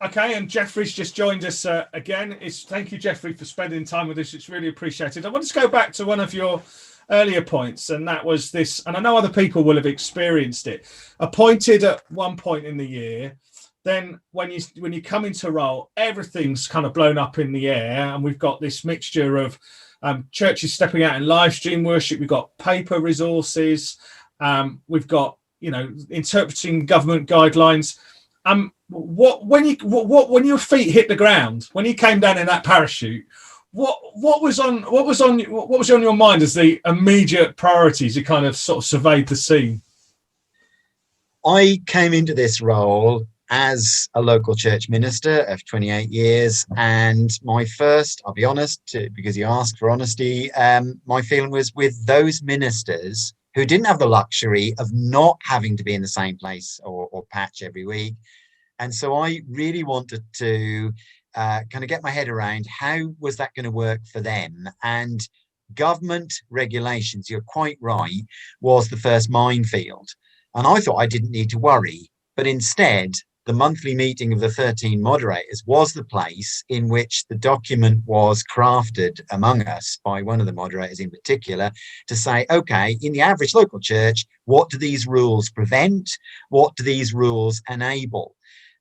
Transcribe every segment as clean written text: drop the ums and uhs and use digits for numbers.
Okay, and Jeffrey's just joined us again. Thank you, Jeffrey, for spending time with us. It's really appreciated. I want to go back to one of your earlier points, and that was this, and I know other people will have experienced it. Appointed at one point in the year, then when you come into role, everything's kind of blown up in the air, and we've got this mixture of churches stepping out in live stream worship. We've got paper resources. We've got interpreting government guidelines. When your feet hit the ground, when you came down in that parachute, what was on your mind as the immediate priorities? You kind of sort of surveyed the scene. I came into this role as a local church minister of 28 years, and my first, I'll be honest, because you asked for honesty, my feeling was with those ministers who didn't have the luxury of not having to be in the same place or patch every week. And so I really wanted to kind of get my head around how was that going to work for them. And government regulations, you're quite right, was the first minefield. And I thought I didn't need to worry. But instead, the monthly meeting of the 13 moderators was the place in which the document was crafted among us by one of the moderators in particular to say, okay, in the average local church, what do these rules prevent? What do these rules enable?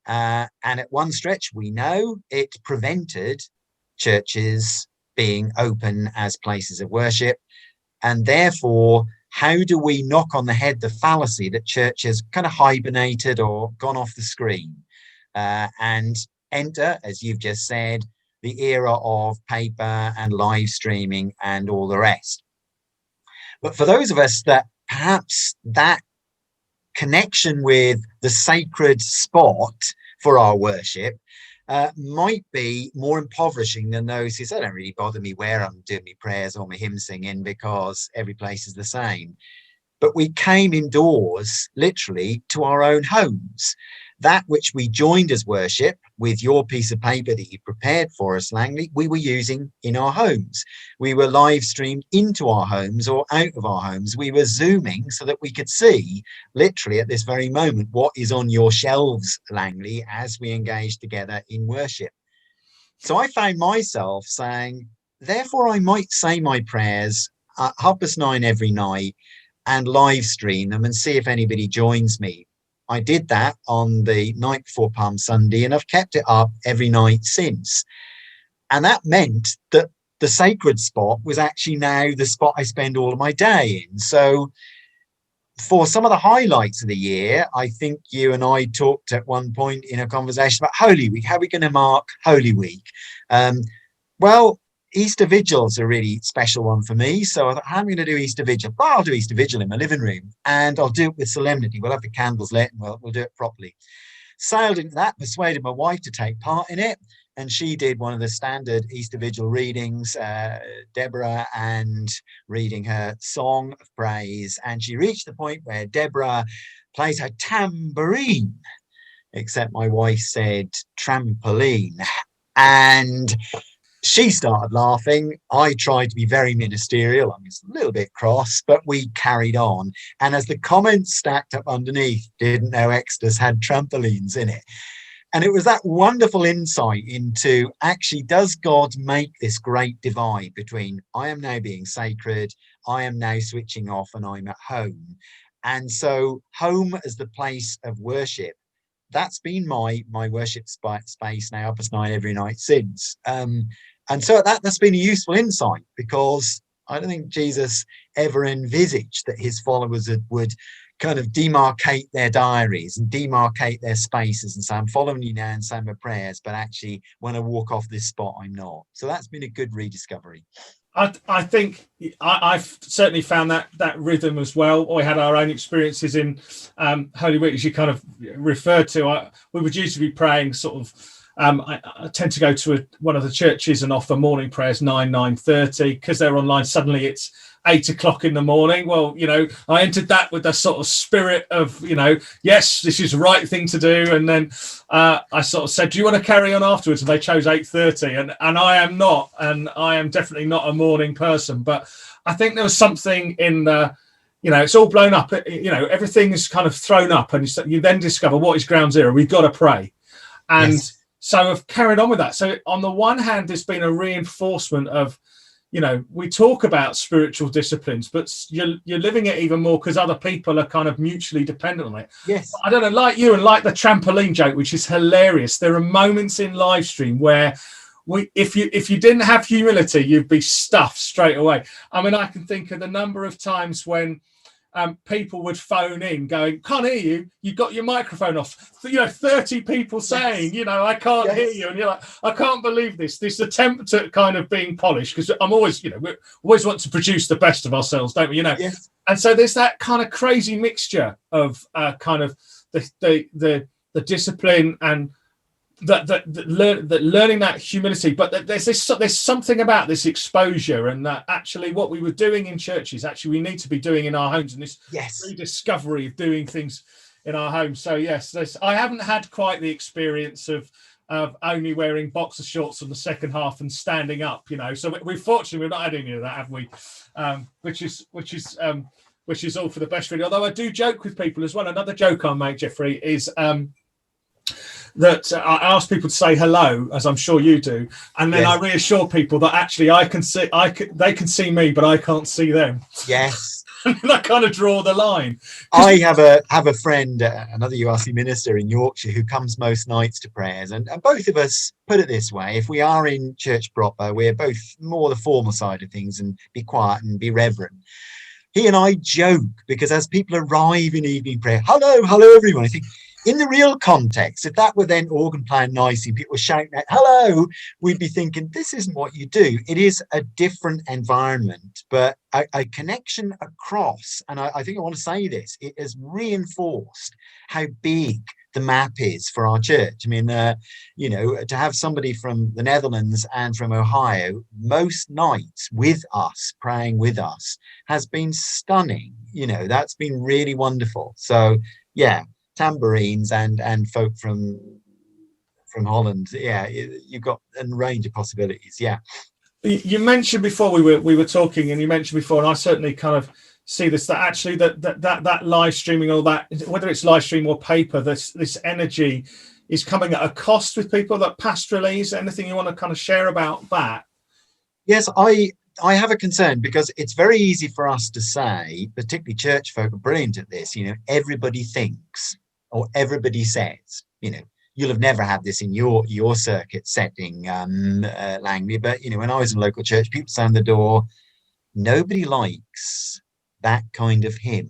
And at one stretch, we know it prevented churches being open as places of worship. And therefore, how do we knock on the head the fallacy that church has kind of hibernated or gone off the screen and enter, as you've just said, the era of paper and live streaming and all the rest? But for those of us that perhaps that connection with the sacred spot for our worship might be more impoverishing than those who say, don't really bother me where I'm doing my prayers or my hymn singing because every place is the same. But we came indoors, literally, to our own homes. That which we joined as worship with your piece of paper that you prepared for us, Langley, we were using in our homes. We were live streamed into our homes or out of our homes. We were Zooming so that we could see literally at this very moment what is on your shelves, Langley, as we engage together in worship. So I found myself saying, therefore, I might say my prayers at 9:30 every night and live stream them and see if anybody joins me. I did that on the night before Palm Sunday, and I've kept it up every night since. And that meant that the sacred spot was actually now the spot I spend all of my day in. So for some of the highlights of the year, I think you and I talked at one point in a conversation about Holy Week. How are we going to mark Holy Week? Well, Easter Vigil's a really special one for me. So I thought, how am I going to do Easter Vigil? Well, I'll do Easter Vigil in my living room, and I'll do it with solemnity. We'll have the candles lit and we'll do it properly. Sailed into that, persuaded my wife to take part in it. And she did one of the standard Easter Vigil readings, Deborah, and reading her song of praise. And she reached the point where Deborah plays her tambourine, except my wife said trampoline. And she started laughing. I tried to be very ministerial. I was a little bit cross, but we carried on. And as the comments stacked up underneath, didn't know Exeter's had trampolines in it. And it was that wonderful insight into actually, does God make this great divide between I am now being sacred, I am now switching off, and I'm at home. And so home as the place of worship, that's been my worship space now, 9:30 every night since. And so that's been a useful insight, because I don't think Jesus ever envisaged that his followers would kind of demarcate their diaries and demarcate their spaces and say, I'm following you now and saying my prayers, but actually when I walk off this spot, I'm not. So that's been a good rediscovery. I think I've certainly found that rhythm as well. We had our own experiences in Holy Week, as you kind of referred to. We would usually be praying sort of, I tend to go to one of the churches and offer morning prayers 9:30, because they're online. Suddenly it's 8 o'clock in the morning. Well, I entered that with the sort of spirit of, yes, this is the right thing to do. And then I sort of said, do you want to carry on afterwards? And they chose 8:30, and I am not, and I am definitely not a morning person. But I think there was something in the, it's all blown up. Everything is kind of thrown up, and you then discover what is ground zero. We've got to pray. And yes. so I've carried on with that. So on the one hand, there's been a reinforcement of, we talk about spiritual disciplines, but you're living it even more because other people are kind of mutually dependent on it. Yes. I don't know, like you and like the trampoline joke, which is hilarious. There are moments in live stream where if you didn't have humility, you'd be stuffed straight away. I mean, I can think of the number of times when people would phone in going, can't hear you, you got your microphone off. 30 people saying, Yes. I can't Yes. hear you. And you're like, I can't believe this attempt at kind of being polished, because I'm always, we always want to produce the best of ourselves, don't we? Yes. And so there's that kind of crazy mixture of kind of the discipline and learning that humility, but there's something about this exposure, and that actually what we were doing in churches, actually we need to be doing in our homes, and this rediscovery of doing things in our homes. So yes, I haven't had quite the experience of only wearing boxer shorts on the second half and standing up, So we've not had any of that, have we? Which is all for the best, really. Although I do joke with people as well. Another joke I make, Jeffrey, is that I ask people to say hello, as I'm sure you do, and then I reassure people that actually they can see me, but I can't see them. Yes. And I kind of draw the line. I have a friend, another URC minister in Yorkshire, who comes most nights to prayers, and both of us put it this way: if we are in church proper, we're both more the formal side of things and be quiet and be reverent. He and I joke, because as people arrive in evening prayer, hello everyone, I think, in the real context, if that were then organ playing nicely, people were shouting out, hello, we'd be thinking, this isn't what you do. It is a different environment, but a connection across, and I think I want to say this, it has reinforced how big the map is for our church. I mean, to have somebody from the Netherlands and from Ohio most nights with us, praying with us, has been stunning. That's been really wonderful. So, yeah. Tambourines and folk from Holland, you've got a range of possibilities. You mentioned before we were talking, and you mentioned before, and I certainly kind of see this, that actually that live streaming, or that, whether it's live stream or paper, this energy is coming at a cost with people. That pastorally, is anything you want to kind of share about that? Yes, I have a concern, because it's very easy for us to say, particularly church folk are brilliant at this, everybody thinks, or everybody says, you'll have never had this in your circuit setting, Langley, but when I was in a local church, people say on the door, nobody likes that kind of hymn.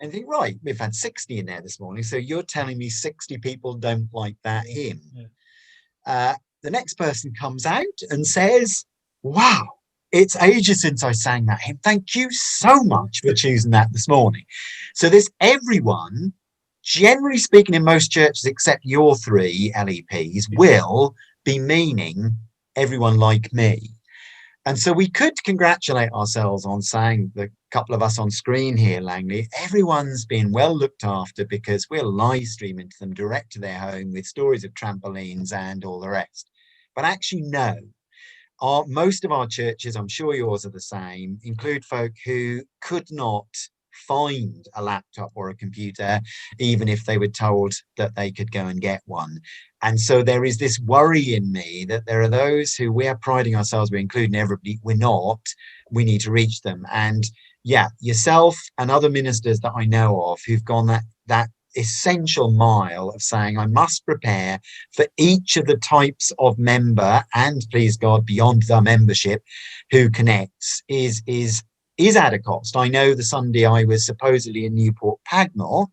And think, right, we've had 60 in there this morning, so you're telling me 60 people don't like that hymn. The next person comes out and says, wow, it's ages since I sang that hymn. Thank you so much for choosing that this morning. So this everyone, generally speaking, in most churches except your three LEPs, will be meaning everyone like me. And so we could congratulate ourselves on saying, the couple of us on screen here, Langley, everyone's been well looked after, because we're live streaming to them direct to their home with stories of trampolines and all the rest. But actually, no. Most of our churches, I'm sure yours are the same, include folk who could not find a laptop or a computer, even if they were told that they could go and get one. And so there is this worry in me that there are those who we are priding ourselves, we're including everybody, we're not, we need to reach them. And yourself and other ministers that I know of who've gone that essential mile of saying, I must prepare for each of the types of member, and please God, beyond the membership, who connects, is at a cost. I know the Sunday I was supposedly in Newport Pagnell,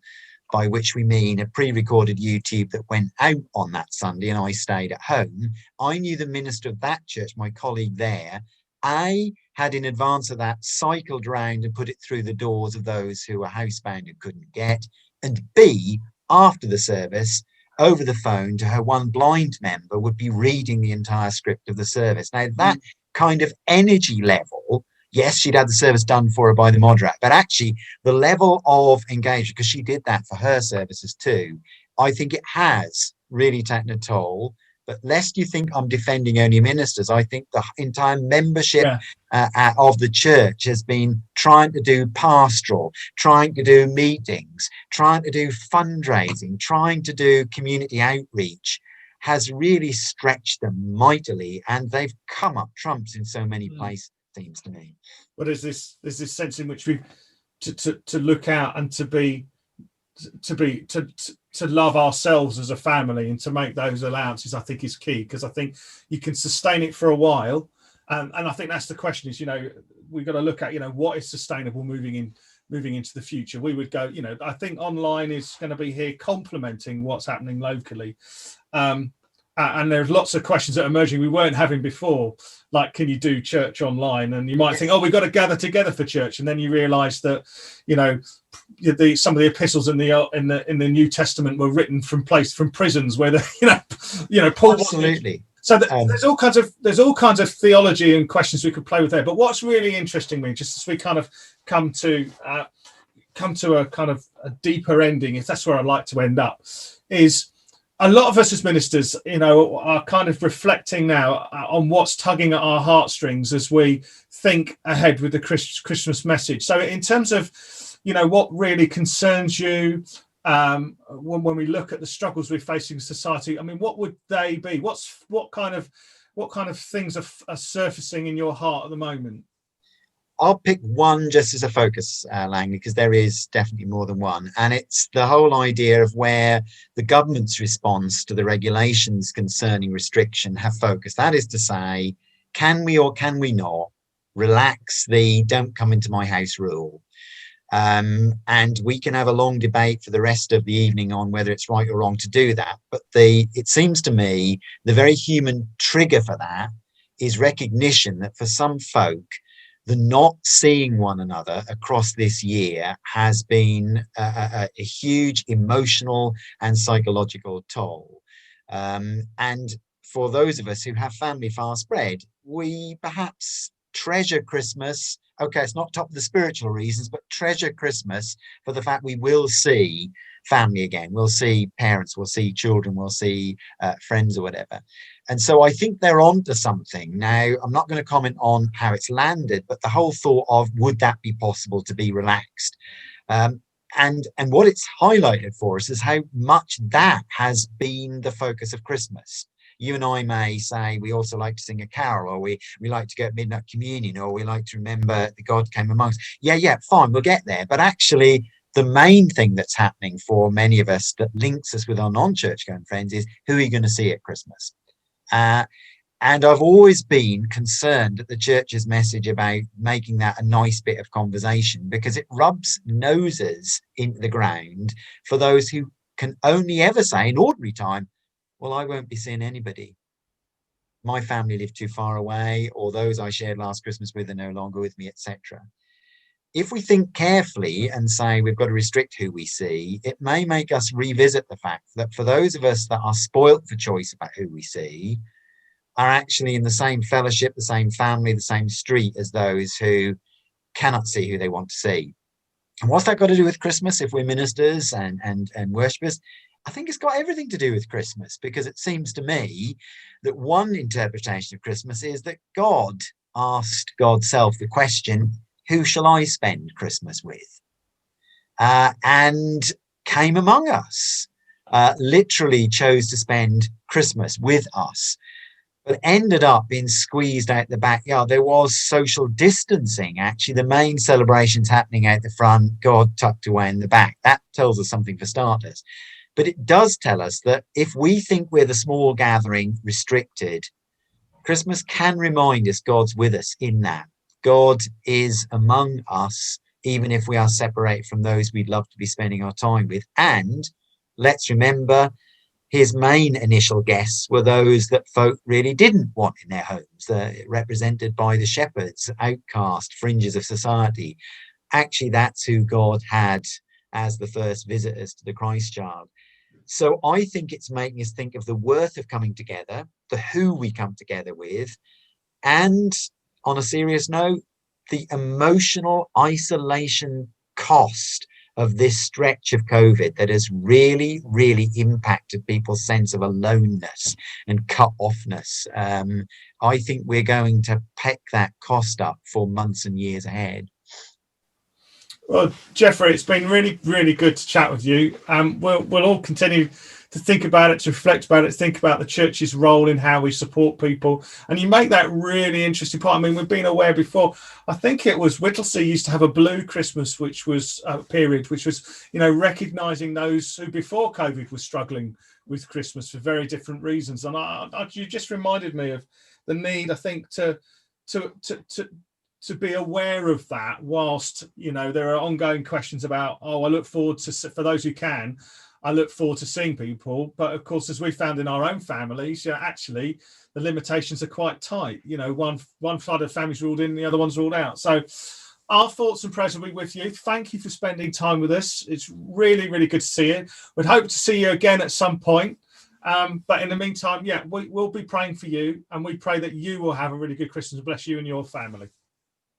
by which we mean a pre-recorded YouTube that went out on that Sunday and I stayed at home. I knew the minister of that church, my colleague there, I had in advance of that cycled round and put it through the doors of those who were housebound and couldn't get, and B, after the service, over the phone to her one blind member, would be reading the entire script of the service. Now, that kind of energy level, yes, she'd had the service done for her by the moderator, but actually the level of engagement, because she did that for her services too, I think it has really taken a toll. But lest you think I'm defending only ministers, I think the entire membership of the church has been trying to do pastoral, trying to do meetings, trying to do fundraising, trying to do community outreach. has really stretched them mightily, and they've come up trumps in so many places, it seems to me. But there's this sense in which we to look out and to love ourselves as a family and to make those allowances, I think is key, because I think you can sustain it for a while, and I think that's the question is, we've got to look at what is sustainable moving into the future. We would go, I think online is going to be here complementing what's happening locally, and there's lots of questions that are emerging we weren't having before, like, can you do church online? And you might think, we've got to gather together for church, and then you realise that some of the epistles in the New Testament were written from prisons where Paul absolutely. So there's all kinds of theology and questions we could play with there. But what's really interesting me, just as we kind of come to a kind of a deeper ending, if that's where I'd like to end up, is a lot of us as ministers, are kind of reflecting now on what's tugging at our heartstrings as we think ahead with the Christmas message. So in terms of, what really concerns you, when we look at the struggles we're facing in society, I mean, what would they be? What kind of things are surfacing in your heart at the moment? I'll pick one just as a focus, Langley, because there is definitely more than one. And it's the whole idea of where the government's response to the regulations concerning restriction have focused. That is to say, can we or can we not relax the don't come into my house rule? And we can have a long debate for the rest of the evening on whether it's right or wrong to do that. But it seems to me the very human trigger for that is recognition that for some folk, the not seeing one another across this year has been a huge emotional and psychological toll. And for those of us who have family far spread, we perhaps treasure Christmas. Okay, it's not top of the spiritual reasons, but treasure Christmas for the fact we will see family again. We'll see parents, we'll see children, we'll see friends or whatever. And so I think they're onto something. Now, I'm not going to comment on how it's landed, but the whole thought of would that be possible to be relaxed? And what it's highlighted for us is how much that has been the focus of Christmas. You and I may say we also like to sing a carol, or we like to go at midnight communion, or we like to remember that God came amongst us. Yeah, fine, we'll get there. But actually, the main thing that's happening for many of us that links us with our non-church going friends is who are you going to see at Christmas? And I've always been concerned at the church's message about making that a nice bit of conversation, because it rubs noses into the ground for those who can only ever say in ordinary time, well, I won't be seeing anybody. My family live too far away, or those I shared last Christmas with are no longer with me, etc. If we think carefully and say we've got to restrict who we see, it may make us revisit the fact that for those of us that are spoilt for choice about who we see, are actually in the same fellowship, the same family, the same street as those who cannot see who they want to see. And what's that got to do with Christmas if we're ministers and worshippers? I think it's got everything to do with Christmas, because it seems to me that one interpretation of Christmas is that God asked God's self the question, who shall I spend Christmas with? And came among us, literally chose to spend Christmas with us, but ended up being squeezed out the backyard. There was social distancing. Actually, the main celebrations happening out the front, God tucked away in the back. That tells us something for starters. But it does tell us that if we think we're the small gathering restricted, Christmas can remind us God's with us in that. God is among us, even if we are separated from those we'd love to be spending our time with. And let's remember, his main initial guests were those that folk really didn't want in their homes, represented by the shepherds, outcast, fringes of society. Actually, that's who God had as the first visitors to the Christ child. So I think it's making us think of the worth of coming together, the who we come together with, and on a serious note, the emotional isolation cost of this stretch of COVID that has really, really impacted people's sense of aloneness and cut-offness. I think we're going to pick that cost up for months and years ahead. Well, Jeffrey, it's been really, really good to chat with you. We'll all continue think about it, to reflect about it, think about the church's role in how we support people. And you make that really interesting point. I mean, we've been aware before. I think it was Whittlesea used to have a blue Christmas, which was a period, which was, you know, recognising those who before COVID were struggling with Christmas for very different reasons. And you just reminded me of the need, I think, to be aware of that, whilst, you know, there are ongoing questions about, I look forward to, for those who can, I look forward to seeing people. But of course, as we found in our own families, actually the limitations are quite tight. You know, one side of the family's ruled in, the other one's ruled out. So our thoughts and prayers will be with you. Thank you for spending time with us. It's really, really good to see you. We'd hope to see you again at some point. But in the meantime, we'll be praying for you, and we pray that you will have a really good Christmas and bless you and your family.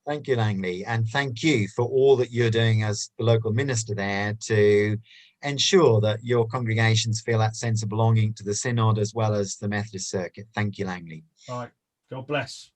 Thank you, Langley, and thank you for all that you're doing as the local minister there to ensure that your congregations feel that sense of belonging to the Synod as well as the Methodist circuit. Thank you, Langley. All right. God bless.